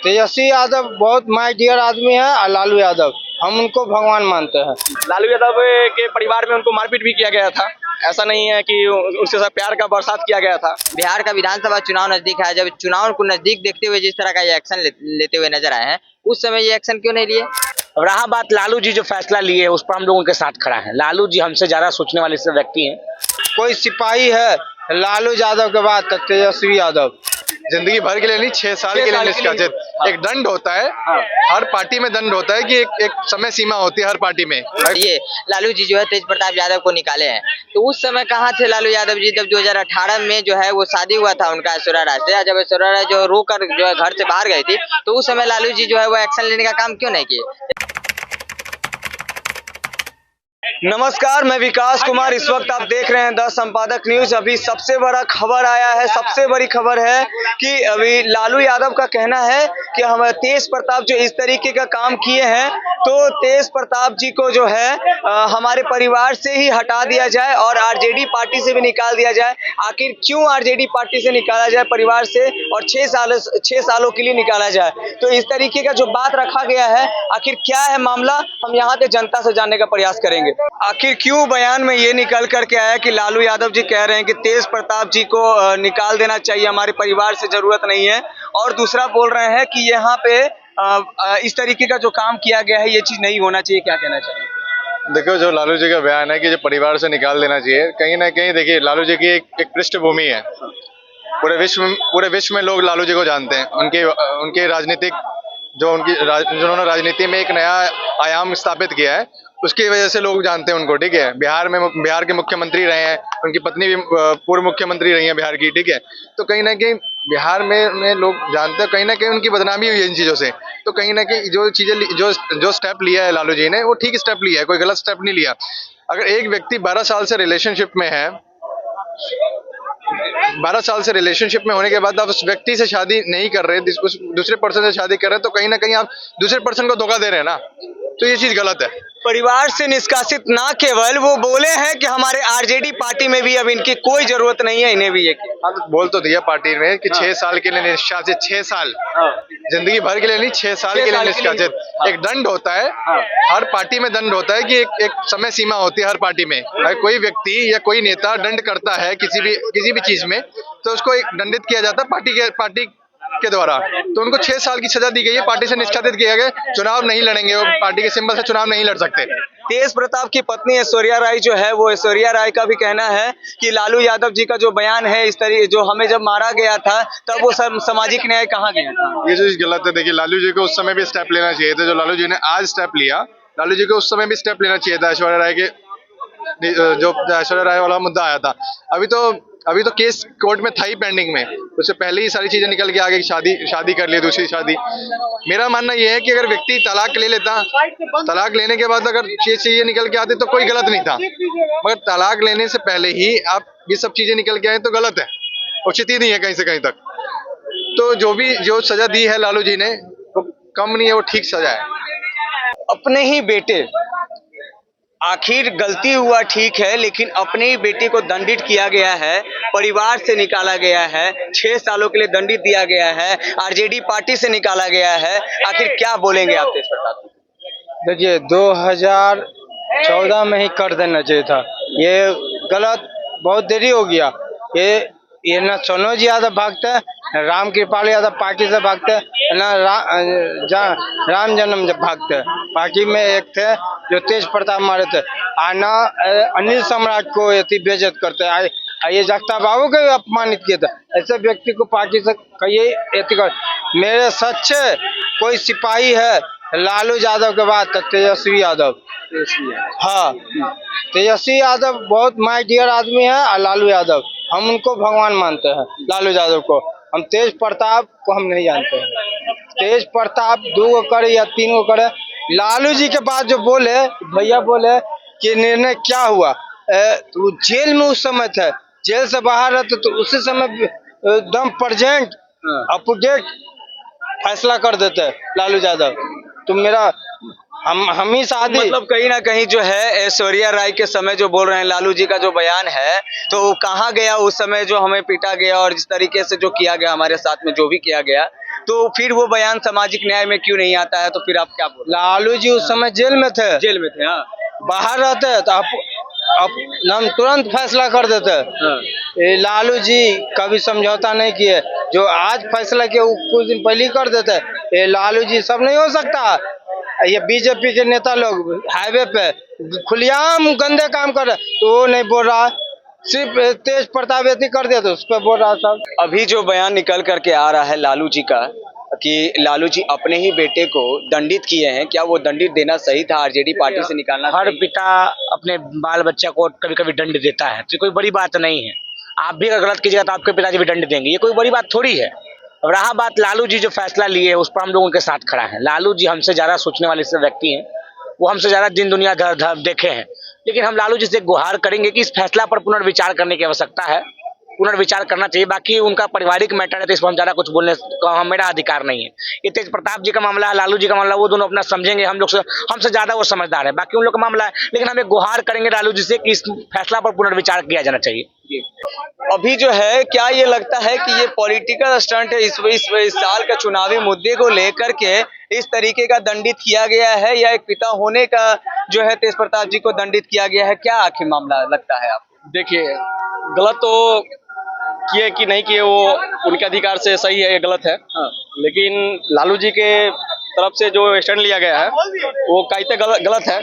तेजस्वी यादव बहुत my dear आदमी है और लालू यादव हम उनको भगवान मानते हैं। लालू यादव के परिवार में उनको मारपीट भी किया गया था, ऐसा नहीं है कि उसके साथ प्यार का बरसात किया गया था। बिहार का विधानसभा चुनाव नजदीक है, जब चुनाव को नजदीक देखते हुए जिस तरह का ये एक्शन लेते हुए नजर आए हैं, उस समय ये एक्शन क्यों नहीं लिए? रहा बात लालू जी जो फैसला लिए उस पर हम लोगों के साथ खड़ा है। लालू जी हमसे ज्यादा सोचने वाले से व्यक्ति हैं। कोई सिपाही है लालू यादव के बाद तो तेजस्वी यादव। जिंदगी भर के लिए नहीं, 6 साल के लिए निष्कासित। एक दंड होता है, हर पार्टी में दंड होता है कि एक समय सीमा होती है हर पार्टी में। ये लालू जी जो है तेज प्रताप यादव को निकाले हैं, तो उस समय कहाँ थे लालू यादव जी जब 2018 में जो है वो शादी हुआ था उनका ऐश्वर्या राय से? जब ऐश्वर्या राय जो रो कर जो है घर से बाहर गई थी, तो उस समय लालू जी जो है वो एक्शन लेने का काम क्यों नहीं किए? नमस्कार, मैं विकास कुमार। इस वक्त आप देख रहे हैं द संपादक न्यूज। अभी सबसे बड़ा खबर आया है, सबसे बड़ी खबर है कि अभी लालू यादव का कहना है कि हम तेज प्रताप जो इस तरीके का काम किए हैं, तो तेज प्रताप जी को जो है हमारे परिवार से ही हटा दिया जाए और आरजेडी पार्टी से भी निकाल दिया जाए। आखिर क्यों आरजेडी पार्टी से निकाला जाए परिवार से और 6 सालों के लिए निकाला जाए? तो इस तरीके का जो बात रखा गया है, आखिर क्या है मामला, हम यहाँ के जनता से जानने का प्रयास करेंगे। आखिर क्यों बयान में ये निकल करके आया कि लालू यादव जी कह रहे हैं कि तेज प्रताप जी को निकाल देना चाहिए, हमारे परिवार से जरूरत नहीं है, और दूसरा बोल रहे हैं कि यहाँ पे इस तरीके का जो काम किया गया है ये चीज नहीं होना चाहिए। क्या कहना चाहिए? देखो, जो लालू जी का बयान है कि जो परिवार से निकाल देना चाहिए, कहीं ना कहीं देखिए लालू जी की एक पृष्ठभूमि है। पूरे विश्व में लोग लालू जी को जानते हैं। उनके राजनीतिक जिन्होंने राजनीति में एक नया आयाम स्थापित किया है, उसकी वजह से लोग जानते हैं उनको। ठीक है, बिहार के मुख्यमंत्री रहे हैं, उनकी पत्नी भी पूर्व मुख्यमंत्री रही है बिहार की। ठीक है, तो कहीं ना कहीं बिहार में लोग जानते हैं, कहीं ना कहीं उनकी बदनामी हुई है इन चीज़ों से। तो कहीं ना कहीं जो स्टेप लिया है लालू जी ने, वो ठीक स्टेप लिया है, कोई गलत स्टेप नहीं लिया। अगर एक व्यक्ति 12 साल से रिलेशनशिप में है, 12 साल से रिलेशनशिप में होने के बाद आप उस व्यक्ति से शादी नहीं कर रहे, उस दूसरे पर्सन से शादी कर रहे हैं, तो कहीं ना कहीं आप दूसरे पर्सन को धोखा दे रहे हैं ना, तो ये चीज गलत है। परिवार से निष्कासित ना केवल वो बोले हैं कि हमारे आरजेडी पार्टी में भी अब इनकी कोई जरूरत नहीं है, इन्हें भी ये बोल तो दिया पार्टी में कि 6 साल के लिए निष्कासित। 6 साल, जिंदगी भर के लिए नहीं, 6 साल के लिए निष्कासित। एक दंड होता है, हर पार्टी में दंड होता है कि एक समय सीमा होती है हर पार्टी में। कोई व्यक्ति या कोई नेता दंड करता है किसी भी चीज में, तो उसको एक दंडित किया जाता है पार्टी के द्वारा। तो उनको 6 साल की सजा दी गई है, पार्टी से निष्कासित किया गया। चुनाव नहीं लड़ेंगे, वो पार्टी के सिंबल से चुनाव नहीं लड़ सकते। तेज प्रताप की पत्नी ऐश्वर्या राय जो है, वो ऐश्वर्या राय का भी कहना है कि लालू यादव जी का जो बयान है, इस तरीके जो हमें जब मारा गया था तब वो सामाजिक न्याय कहाँ गया था? ये चीज गलत है। देखिए, लालू जी को उस समय भी स्टेप लेना चाहिए था जो लालू जी ने आज स्टेप लिया। लालू जी को उस समय भी स्टेप लेना चाहिए था। ऐश्वर्या राय के जो ऐश्वर्या राय वाला मुद्दा आया था, अभी तो केस कोर्ट में था ही पेंडिंग में, उससे पहले ही सारी चीजें निकल के आ गई। शादी कर ली, दूसरी शादी। मेरा मानना यह है कि अगर व्यक्ति तलाक ले लेता, तलाक लेने के बाद अगर चीजें निकल के आती तो कोई गलत नहीं था, मगर तलाक लेने से पहले ही आप ये सब चीजें निकल के आए तो गलत है, उचित ही नहीं है कहीं से कहीं तक। तो जो सजा दी है लालू जी ने, वो कम नहीं है, वो ठीक सजा है। अपने ही बेटे, आखिर गलती हुआ ठीक है, लेकिन अपने ही बेटे को दंडित किया गया है, परिवार से निकाला गया है, 6 सालों के लिए दंडित दिया गया है, आरजेडी पार्टी से निकाला गया है। आखिर क्या बोलेंगे आप तेज प्रताप? देखिए, 2014 में ही कर देना चाहिए था, ये गलत बहुत देरी हो गया। ये ना सोनू जी यादव भागते हैं, राम कृपाल यादव पार्टी से भागते हैं, ना राम जन्म जब भागते हैं। पार्टी में एक थे जो तेज प्रताप मारे थे, ना अनिल सम्राट को बेइज्जत करते हैं, ये जगता बाबू को अपमानित किया था। ऐसे व्यक्ति को पार्टी से कहिए कर। मेरे सच्चे कोई सिपाही है लालू यादव के बाद तो तेजस्वी यादव। हाँ, तेजस्वी यादव बहुत माय डियर आदमी है और लालू यादव हम उनको भगवान मानते हैं। लालू यादव को हम, तेज प्रताप को हम नहीं जानते हैं। तेज प्रताप 2 को करे या 3 को करे। लालू जी के बाद जो बोले भैया बोले कि निर्णय क्या हुआ, तो जेल में उस समय थे, जेल से बाहर रहते तो उसी समय एकदम प्रेजेंट अपडेट फैसला कर देते लालू यादव। तो मेरा हम ही शादी, मतलब कहीं ना कहीं जो है ऐश्वर्या राय के समय जो बोल रहे हैं लालू जी का जो बयान है, तो वो कहाँ गया उस समय जो हमें पीटा गया और जिस तरीके से जो किया गया हमारे साथ में जो भी किया गया, तो फिर वो बयान सामाजिक न्याय में क्यों नहीं आता है? तो फिर आप क्या बोल लालू जी उस समय जेल में थे, जेल में थे? हाँ बाहर रहते तो अब हम तुरंत फैसला कर देते। हाँ ये लालू जी कभी समझौता नहीं किए, जो आज फैसला किया वो कुछ दिन पहले ही कर देते। ये लालू जी सब नहीं हो सकता। ये बीजेपी के नेता लोग हाईवे पे खुलेआम गंदे काम कर रहे, तो वो नहीं बोल रहा, सिर्फ तेज प्रताप यदि कर दिया तो उस पर बोल रहा सब। अभी जो बयान निकल करके आ रहा है लालू जी का कि लालू जी अपने ही बेटे को दंडित किए हैं, क्या वो दंडित देना सही था? आरजेडी पार्टी से निकालना हर सही? पिता अपने बाल बच्चा को कभी कभी दंड देता है, तो कोई बड़ी बात नहीं है। आप भी अगर गलत कीजिएगा तो आपके पिताजी भी दंड देंगे, ये कोई बड़ी बात थोड़ी है। और रहा बात लालू जी जो फैसला लिए उस पर हम लोग उनके साथ खड़ा है। लालू जी हमसे ज्यादा सोचने वाले से व्यक्ति हैं, वो हमसे ज्यादा दिन दुनिया देखे हैं, लेकिन हम लालू जी से गुहार करेंगे कि इस फैसला पर पुनर्विचार करने की आवश्यकता है, पुनर्विचार करना चाहिए। बाकी उनका पारिवारिक मैटर है तो इस पर हम ज्यादा कुछ बोलने का मेरा अधिकार नहीं है। ये तेज प्रताप जी का मामला है, लालू जी का मामला, वो दोनों अपना समझेंगे, हम लोग से हमसे ज्यादा वो समझदार है। बाकी उन लोग का मामला है, लेकिन हम एक गुहार करेंगे लालू जी से कि इस फैसला पर पुनर्विचार किया जाना चाहिए। अभी जो है क्या ये लगता है कि ये पॉलिटिकल स्टंट है, इस साल का चुनावी मुद्दे को लेकर के इस तरीके का दंडित किया गया है, या एक पिता होने का जो है तेज प्रताप जी को दंडित किया गया है? क्या आखिर मामला लगता है आपको? देखिए, गलत तो किए कि नहीं किए वो उनके अधिकार से सही है, ये गलत है। हाँ। लेकिन लालू जी के तरफ से जो स्टैंड लिया गया है वो कायदे गलत है,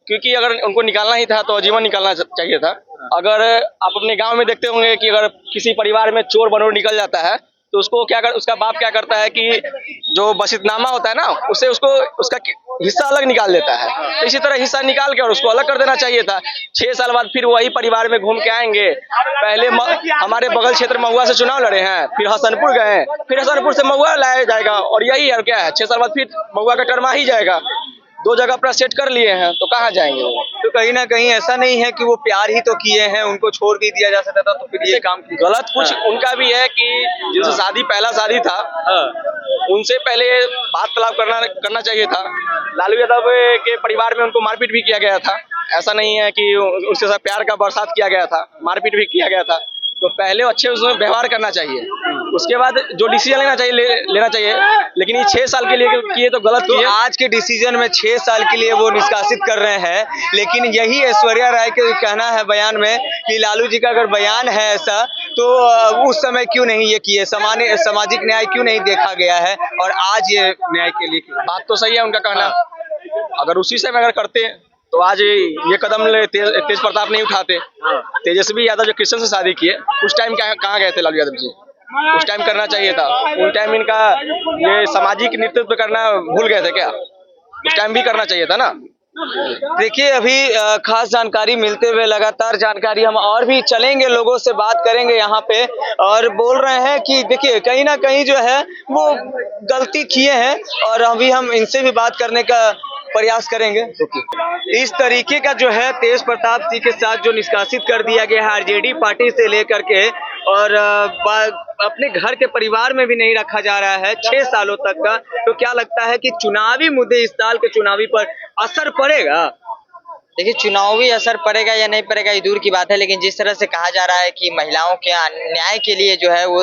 क्योंकि अगर उनको निकालना ही था तो आजीवन निकालना चाहिए था। अगर आप अपने गांव में देखते होंगे कि अगर किसी परिवार में चोर बनोर निकल जाता है तो उसको उसका बाप क्या करता है कि जो बसीतनामा होता है ना, उससे उसका हिस्सा अलग निकाल देता है। तो इसी तरह हिस्सा निकाल के और उसको अलग कर देना चाहिए था। 6 साल बाद फिर वही परिवार में घूम के आएंगे। पहले हमारे बगल क्षेत्र महुआ से चुनाव लड़े हैं, फिर हसनपुर गए, फिर हसनपुर से महुआ लाया जाएगा, और यही है क्या है, 6 साल बाद फिर महुआ का टर्म आ ही जाएगा। 2 जगह अपना सेट कर लिए हैं तो कहाँ जाएंगे वो? तो कहीं ना कहीं ऐसा नहीं है कि वो प्यार ही तो किए हैं, उनको छोड़ भी दिया जा सकता था, तो फिर ये काम गलत कुछ उनका भी है कि जिनसे शादी पहला शादी था, उनसे पहले बात तलाक करना चाहिए था। लालू यादव के परिवार में उनको मारपीट भी किया गया था, ऐसा नहीं है कि उसके साथ प्यार का बरसात किया गया था, मारपीट भी किया गया था। तो पहले अच्छे उसमें व्यवहार करना चाहिए, उसके बाद जो डिसीजन लेना चाहिए। लेकिन ये 6 साल के लिए किए तो गलत किए। तो आज के डिसीजन में 6 साल के लिए वो निष्कासित कर रहे हैं, लेकिन यही ऐश्वर्या राय के कहना है बयान में कि लालू जी का अगर बयान है ऐसा तो उस समय क्यों नहीं ये किए, सामाजिक न्याय क्यों नहीं देखा गया है, और आज ये न्याय के लिए बात तो सही है उनका कहना। अगर उसी समय अगर करते तो आज ये कदम तेज प्रताप नहीं उठाते। तेजस्वी यादव जो कृष्ण से शादी किए उस टाइम कहाँ गए थे लालू यादव जी? उस टाइम करना चाहिए था। उन टाइम इनका ये सामाजिक नेतृत्व करना भूल गए थे क्या? उस टाइम भी करना चाहिए था ना। देखिए, अभी खास जानकारी मिलते हुए लगातार जानकारी हम और भी चलेंगे, लोगों से बात करेंगे यहाँ पे, और बोल रहे हैं कि देखिए कहीं ना कहीं जो है वो गलती किए हैं, और अभी हम इनसे भी बात करने का प्रयास करेंगे। इस तरीके का जो है तेज प्रताप सिंह के साथ जो निष्कासित कर दिया गया है आरजेडी पार्टी से लेकर के, और अपने घर के परिवार में भी नहीं रखा जा रहा है 6 सालों तक का, तो क्या लगता है कि चुनावी मुद्दे इस साल के चुनावी पर असर पड़ेगा? देखिए, चुनावी असर पड़ेगा या नहीं पड़ेगा ये दूर की बात है, लेकिन जिस तरह से कहा जा रहा है कि महिलाओं के न्याय के लिए जो है वो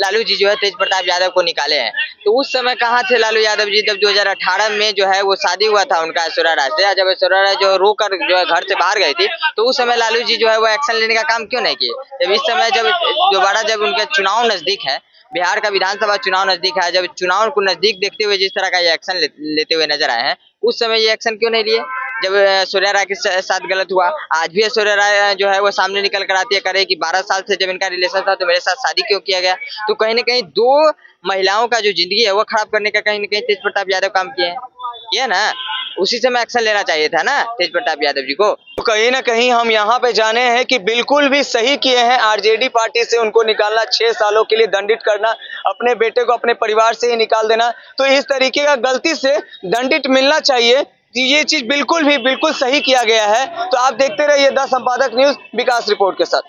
लालू जी जो है तेज प्रताप यादव को निकाले हैं, तो उस समय कहाँ थे लालू यादव जी? जब 2018 में जो है वो शादी हुआ था उनका ऐश्वर्या राय से, जब ऐश्वर्या राय जो रोकर जो है घर से बाहर गई थी, तो उस समय लालू जी जो है वो एक्शन लेने का काम क्यों नहीं किए? जब इस समय जब दोबारा जब उनके चुनाव नजदीक है, बिहार का विधानसभा चुनाव नजदीक है, जब चुनाव को नजदीक देखते हुए जिस तरह का ये एक्शन लेते हुए नजर आए हैं, उस समय ये एक्शन क्यों नहीं लिए? जब ऐश्वर्या राय के साथ गलत हुआ, आज भी ऐश्वर्या राय जो है वो सामने निकल कर आती है, करे कि 12 साल से जब इनका रिलेशन था तो मेरे साथ शादी क्यों किया गया? तो कहीं ना कहीं 2 महिलाओं का जो जिंदगी है वो खराब करने का कहीं ना कहीं तेज प्रताप यादव काम किए हैं, ये ना, उसी समय एक्शन लेना चाहिए था ना तेज प्रताप यादव जी को। तो कहीं ना कहीं हम यहाँ पे जाने हैं कि बिल्कुल भी सही किए हैं आरजेडी पार्टी से उनको निकालना, 6 सालों के लिए दंडित करना, अपने बेटे को अपने परिवार से ही निकाल देना, तो इस तरीके का गलती से दंडित मिलना चाहिए। ये चीज बिल्कुल सही किया गया है। तो आप देखते रहिए द संपादक न्यूज, विकास रिपोर्ट के साथ।